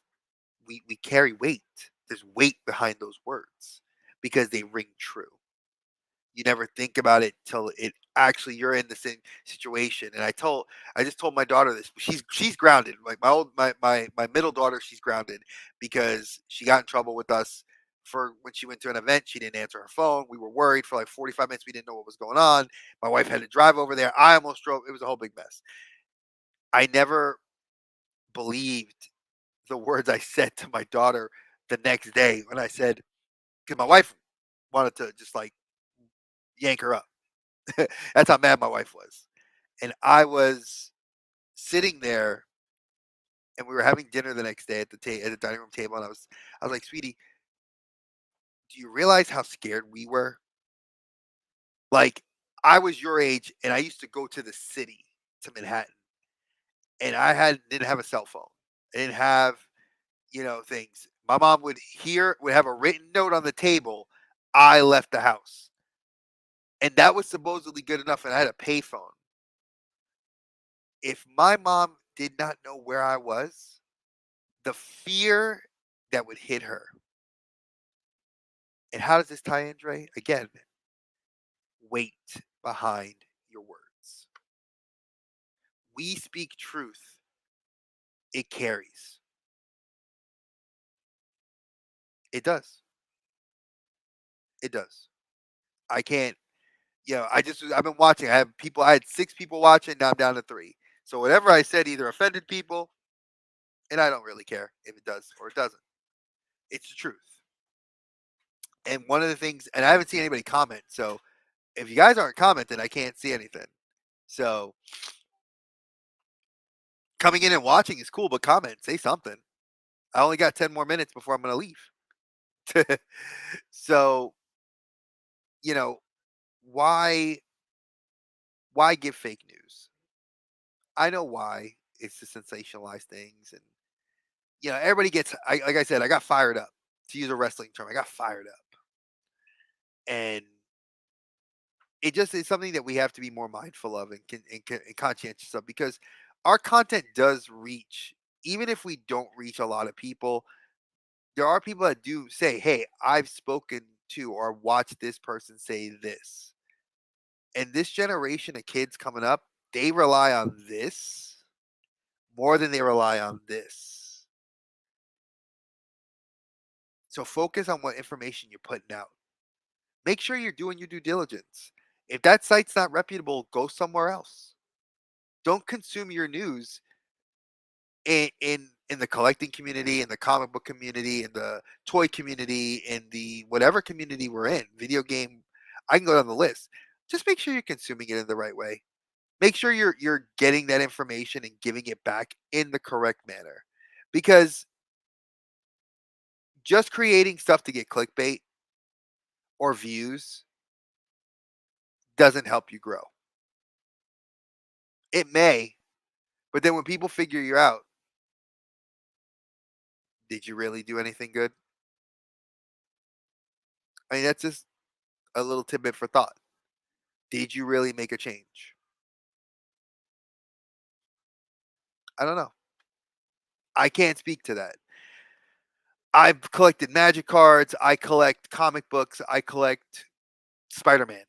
we carry weight. There's weight behind those words because they ring true. You never think about it till it actually you're in the same situation. And I just told my daughter this. She's grounded. Like my middle daughter, she's grounded because she got in trouble with us for when she went to an event. She didn't answer her phone. We were worried for like 45 minutes. We didn't know what was going on. My wife had to drive over there. I almost drove. It was a whole big mess. I never believed the words I said to my daughter the next day when I said, because my wife wanted to just like yank her up. That's how mad my wife was. And I was sitting there and we were having dinner the next day at the dining room table. And I was like, sweetie, do you realize how scared we were? Like, I was your age and I used to go to the city to Manhattan and didn't have a cell phone. I didn't have things. My mom would have a written note on the table. I left the house. And that was supposedly good enough, and I had a payphone. If my mom did not know where I was, the fear that would hit her. And how does this tie in, Dre? Again, weight behind your words. We speak truth, it carries. It does. It does. I can't, I've been watching. I had 6 people watching, now I'm down to 3. So whatever I said either offended people, and I don't really care if it does or it doesn't. It's the truth. And one of the things, and I haven't seen anybody comment. So if you guys aren't commenting, I can't see anything. So coming in and watching is cool, but comment, say something. I only got 10 more minutes before I'm going to leave. So, you know, why give fake news? I know why. It's to sensationalize things, and everybody gets. Like I said, I got fired up. To use a wrestling term, I got fired up, and it just is something that we have to be more mindful of and conscientious of, because our content does reach. Even if we don't reach a lot of people, there are people that do say, "Hey, I've spoken to or watched this person say this." And this generation of kids coming up, they rely on this more than they rely on this. So focus on what information you're putting out. Make sure you're doing your due diligence. If that site's not reputable, go somewhere else. Don't consume your news in the collecting community, in the comic book community, in the toy community, in the whatever community we're in, video game. I can go down the list. Just make sure you're consuming it in the right way. Make sure you're getting that information and giving it back in the correct manner. Because just creating stuff to get clickbait or views doesn't help you grow. It may, but then when people figure you out, did you really do anything good? I mean, that's just a little tidbit for thought. Did you really make a change? I don't know. I can't speak to that. I've collected magic cards. I collect comic books. I collect Spider Man.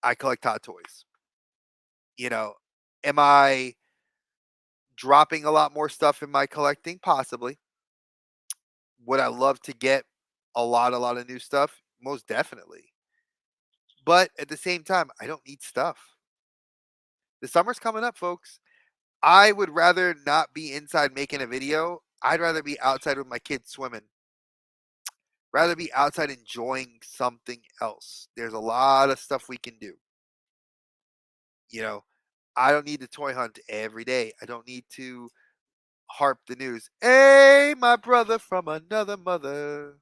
I collect Hot Toys. You know, am I dropping a lot more stuff in my collecting? Possibly. Would I love to get a lot of new stuff? Most definitely. But at the same time, I don't need stuff. The summer's coming up, folks. I would rather not be inside making a video. I'd rather be outside with my kids swimming. Rather be outside enjoying something else. There's a lot of stuff we can do. You know, I don't need to toy hunt every day. I don't need to harp the news. Hey, my brother from another mother.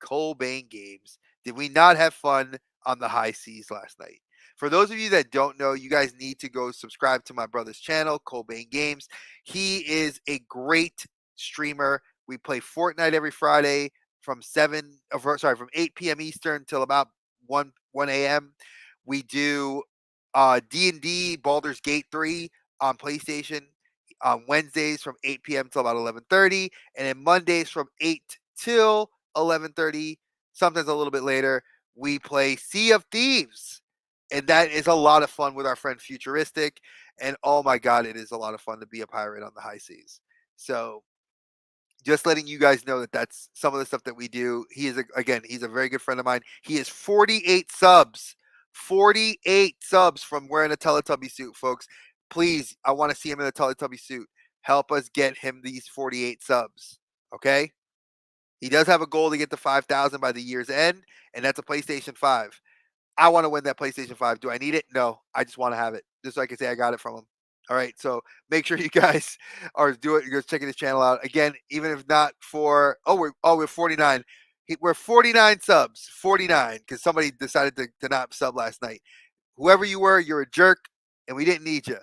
Cobain Games. Did we not have fun on the high seas last night? For those of you that don't know, you guys need to go subscribe to my brother's channel, Cobain Games. He is a great streamer. We play Fortnite every Friday from from 8 p.m. Eastern till about 1 a.m. We do D&D Baldur's Gate 3 on PlayStation on Wednesdays from 8 p.m. till about 11:30, and then Mondays from 8 till 11:30, sometimes a little bit later, we play Sea of Thieves. And that is a lot of fun with our friend Futuristic. And oh my God, it is a lot of fun to be a pirate on the high seas. So just letting you guys know that that's some of the stuff that we do. Again, he's a very good friend of mine. He is 48 subs. 48 subs from wearing a Teletubby suit, folks. Please, I want to see him in a Teletubby suit. Help us get him these 48 subs. Okay? He does have a goal to get to 5,000 by the year's end, and that's a PlayStation 5. I want to win that PlayStation 5. Do I need it? No. I just want to have it, just so I can say I got it from him. All right. So make sure you guys are you're checking his channel out. Again, even if not for we're 49. We're 49 subs. 49, because somebody decided to not sub last night. Whoever you were, you're a jerk, and we didn't need you.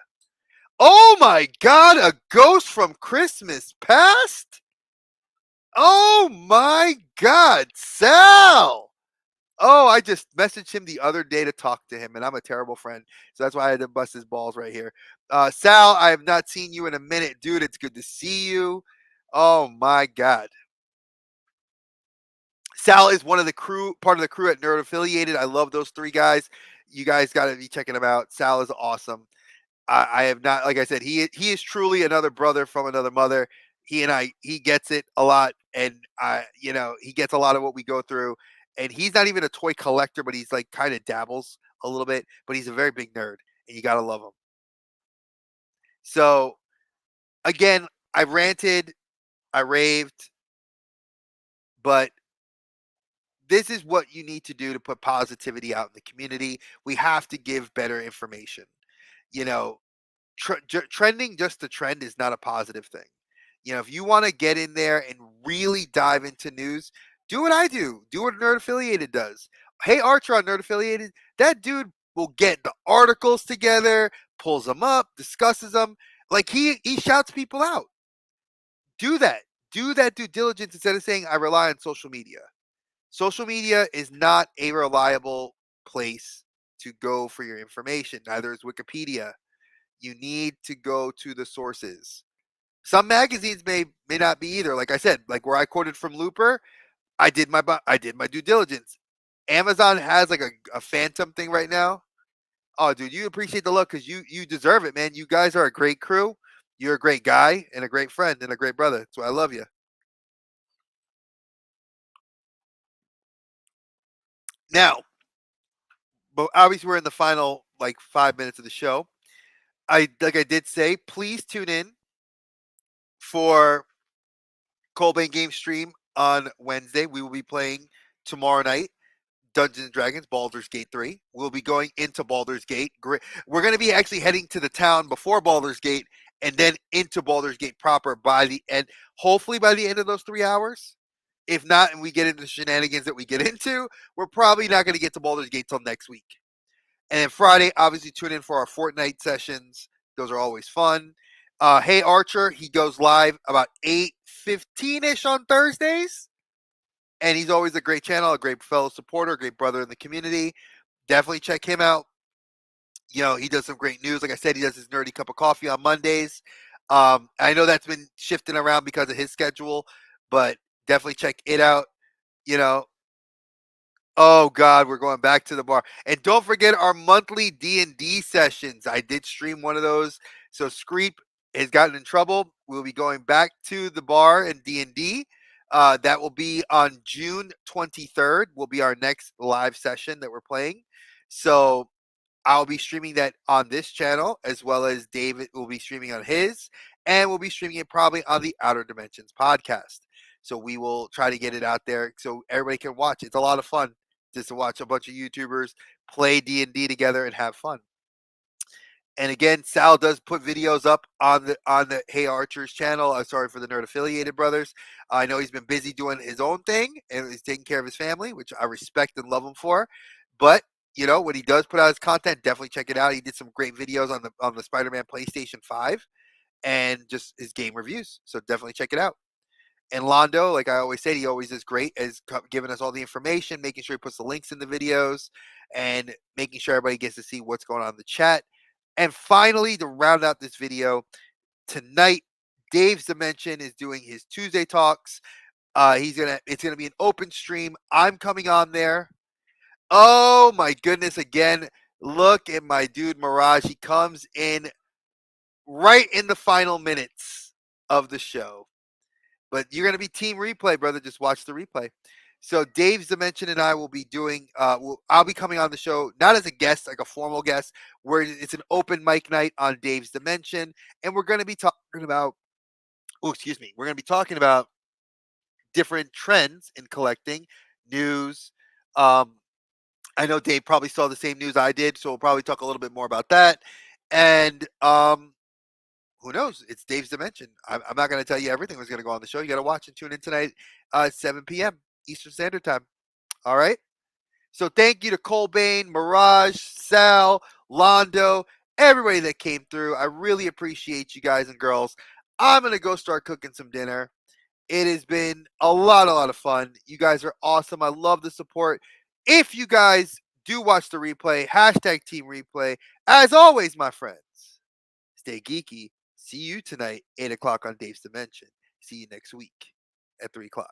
Oh my God, a ghost from Christmas past? Oh my God, Sal! Oh, I just messaged him the other day to talk to him, and I'm a terrible friend, so that's why I had to bust his balls right here. Sal, I have not seen you in a minute, dude. It's good to see you. Oh my god, Sal is one of the crew, part of the crew at Nerd Affiliated. I love those three guys. You guys got to be checking them out. Sal is awesome. I have not, like I said, he is truly another brother from another mother. He gets it a lot, and he gets a lot of what we go through. And he's not even a toy collector, but he's like kind of dabbles a little bit. But he's a very big nerd, and you gotta love him. So again, I ranted, I raved, but this is what you need to do to put positivity out in the community. We have to give better information. You know, trending just to trend is not a positive thing. If you want to get in there and really dive into news, do what I do. Do what Nerd Affiliated does. Hey Archer on Nerd Affiliated, that dude will get the articles together, pulls them up, discusses them. Like he shouts people out. Do that. Do that due diligence instead of saying I rely on social media. Social media is not a reliable place to go for your information. Neither is Wikipedia. You need to go to the sources. Some magazines may not be either. Like I said, like where I quoted from Looper, I did my due diligence. Amazon has like a Phantom thing right now. Oh, dude, you appreciate the love because you deserve it, man. You guys are a great crew. You're a great guy and a great friend and a great brother. That's why I love you. Now, but obviously we're in the final like 5 minutes of the show. I did say, please tune in for Colbane Game Stream on Wednesday. We will be playing tomorrow night Dungeons and Dragons Baldur's Gate 3. We'll be going into Baldur's Gate. We're going to be actually heading to the town before Baldur's Gate and then into Baldur's Gate proper by the end. Hopefully by the end of those 3 hours. If not, and we get into the shenanigans that we get into, we're probably not going to get to Baldur's Gate till next week. And then Friday, obviously tune in for our Fortnite sessions. Those are always fun. Hey Archer, he goes live about 8:15ish on Thursdays. And he's always a great channel, a great fellow supporter, a great brother in the community. Definitely check him out. He does some great news. Like I said, he does his nerdy cup of coffee on Mondays. I know that's been shifting around because of his schedule, but definitely check it out. You know, Oh God, we're going back to the bar. And don't forget our monthly D&D sessions. I did stream one of those. So Screep has gotten in trouble. We'll be going back to the bar and D&D. That will be on June 23rd. Will be our next live session that we're playing. So I'll be streaming that on this channel as well as David will be streaming on his, and we'll be streaming it probably on the Outer Dimensions podcast. So we will try to get it out there so everybody can watch. It's a lot of fun just to watch a bunch of YouTubers play D&D together and have fun. And again, Sal does put videos up on the Hey Archers channel. I'm sorry for the Nerd Affiliated brothers. I know he's been busy doing his own thing and he's taking care of his family, which I respect and love him for. But when he does put out his content, definitely check it out. He did some great videos on the Spider-Man PlayStation 5 and just his game reviews. So definitely check it out. And Londo, like I always said, he always is great as giving us all the information, making sure he puts the links in the videos, and making sure everybody gets to see what's going on in the chat. And finally, to round out this video, tonight, Dave's Dimension is doing his Tuesday talks. It's gonna be an open stream. I'm coming on there. Oh my goodness! Again, look at my dude Mirage. He comes in right in the final minutes of the show. But you're going to be team replay, brother. Just watch the replay. So Dave's Dimension and I will be doing. I'll be coming on the show not as a guest, like a formal guest, where it's an open mic night on Dave's Dimension, and we're going to be talking about. Oh, excuse me. We're going to be talking about different trends in collecting, news. Um, I know Dave probably saw the same news I did, so we'll probably talk a little bit more about that. And who knows? It's Dave's Dimension. I'm not going to tell you everything that's going to go on the show. You got to watch and tune in tonight, 7 p.m. Eastern Standard Time. All right. So thank you to Colbane, Mirage, Sal, Londo, everybody that came through. I really appreciate you guys and girls. I'm going to go start cooking some dinner. It has been a lot of fun. You guys are awesome. I love the support. If you guys do watch the replay, hashtag team replay. As always, my friends, stay geeky. See you tonight, 8 o'clock on Dave's Dimension. See you next week at 3 o'clock.